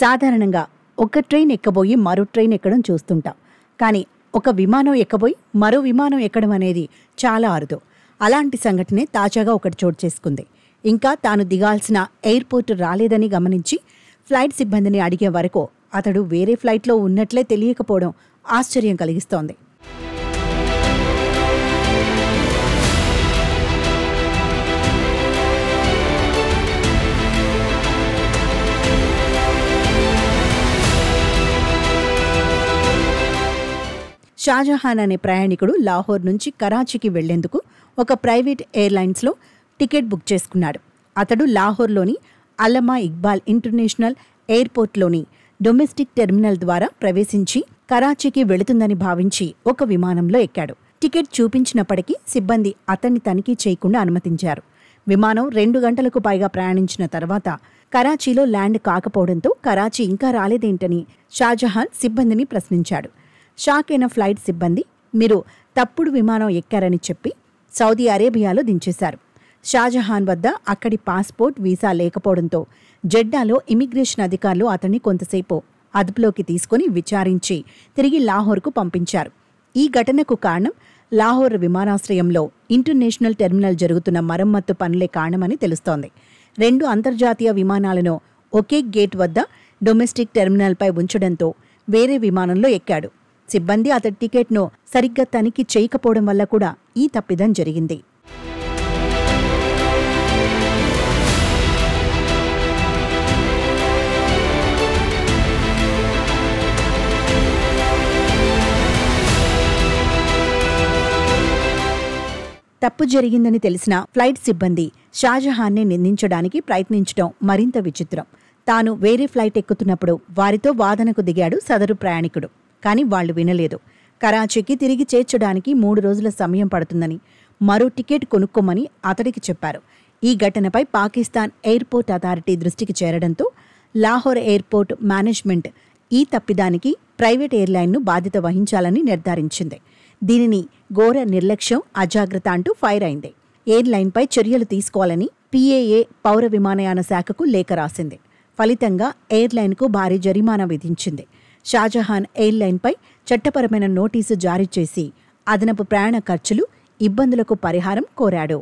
సాధారణంగా ఒక ట్రైన్ ఎక్కబోయి మరో ట్రైన్ ఎక్కడం చూస్తుంటాం. కానీ ఒక విమానం ఎక్కబోయి మరో విమానం ఎక్కడం అనేది చాలా అరుదు. అలాంటి సంఘటనే తాజాగా ఒకటి చోటు చేసుకుంది. ఇంకా తాను దిగాల్సిన ఎయిర్పోర్ట్ రాలేదని గమనించి ఫ్లైట్ సిబ్బందిని అడిగే వరకు అతడు వేరే ఫ్లైట్లో ఉన్నట్లే తెలియకపోవడం ఆశ్చర్యం కలిగిస్తోంది. షాజహాన్ అనే ప్రయాణికుడు లాహోర్ నుంచి కరాచీకి వెళ్లేందుకు ఒక ప్రైవేట్ ఎయిర్లైన్స్లో టికెట్ బుక్ చేసుకున్నాడు. అతడు లాహోర్లోని అల్లమా ఇక్బాల్ ఇంటర్నేషనల్ ఎయిర్పోర్ట్లోని డొమెస్టిక్ టెర్మినల్ ద్వారా ప్రవేశించి కరాచీకి వెళుతుందని భావించి ఒక విమానంలో ఎక్కాడు. టికెట్ చూపించినప్పటికీ సిబ్బంది అతన్ని తనిఖీ చేయకుండా అనుమతించారు. విమానం 2 గంటలకు పైగా ప్రయాణించిన తర్వాత కరాచీలో ల్యాండ్ కాకపోవడంతో కరాచీ ఇంకా రాలేదేంటని షాజహాన్ సిబ్బందిని ప్రశ్నించాడు. షాక్ అయిన ఫ్లైట్ సిబ్బంది మీరు తప్పుడు విమానం ఎక్కారని చెప్పి సౌదీ అరేబియాలో దించేశారు. షాజహాన్ వద్ద అక్కడి పాస్పోర్ట్, వీసా లేకపోవడంతో జెడ్డాలో ఇమిగ్రేషన్ అధికారులు అతన్ని కొంతసేపు అదుపులోకి తీసుకుని విచారించి తిరిగి లాహోర్కు పంపించారు. ఈ ఘటనకు కారణం లాహోర్ విమానాశ్రయంలో ఇంటర్నేషనల్ టెర్మినల్ జరుగుతున్న మరమ్మత్తు పనులే కారణమని తెలుస్తోంది. 2 అంతర్జాతీయ విమానాలను ఒకే గేట్ వద్ద డొమెస్టిక్ టెర్మినల్పై ఉంచడంతో వేరే విమానంలో ఎక్కాడు. సిబ్బంది అతడి టికెట్ను సరిగ్గా తనిఖీ చేయకపోవడం వల్ల కూడా ఈ తప్పిదం జరిగింది. తప్పు జరిగిందని తెలిసిన ఫ్లైట్ సిబ్బంది షాజహాన్నే నిందించడానికి ప్రయత్నించడం మరింత విచిత్రం. తాను వేరే ఫ్లైట్ ఎక్కుతున్నప్పుడు వారితో వాదనకు దిగాడు సదరు ప్రయాణికుడు. కానీ వాళ్లు వినలేదు. కరాచీకి తిరిగి చేర్చడానికి 3 రోజుల సమయం పడుతుందని, మరో టికెట్ కొనుక్కోమని అతడికి చెప్పారు. ఈ ఘటనపై పాకిస్తాన్ ఎయిర్పోర్ట్ అథారిటీ దృష్టికి చేరడంతో లాహోర్ ఎయిర్పోర్ట్ మేనేజ్మెంట్ ఈ తప్పిదానికి ప్రైవేట్ ఎయిర్లైన్ను బాధ్యత వహించాలని నిర్ధారించింది. దీనిని ఘోర నిర్లక్ష్యం, అజాగ్రత్త అంటూ ఫైర్ అయింది. ఎయిర్లైన్పై చర్యలు తీసుకోవాలని PAA పౌర విమానయాన శాఖకు లేఖ రాసింది. ఫలితంగా ఎయిర్లైన్కు భారీ జరిమానా విధించింది. షాజహాన్ ఎయిర్లైన్పై చట్టపరమైన నోటీసు జారీ చేసి అదనపు ప్రయాణ ఖర్చులు, ఇబ్బందులకు పరిహారం కోరాడు.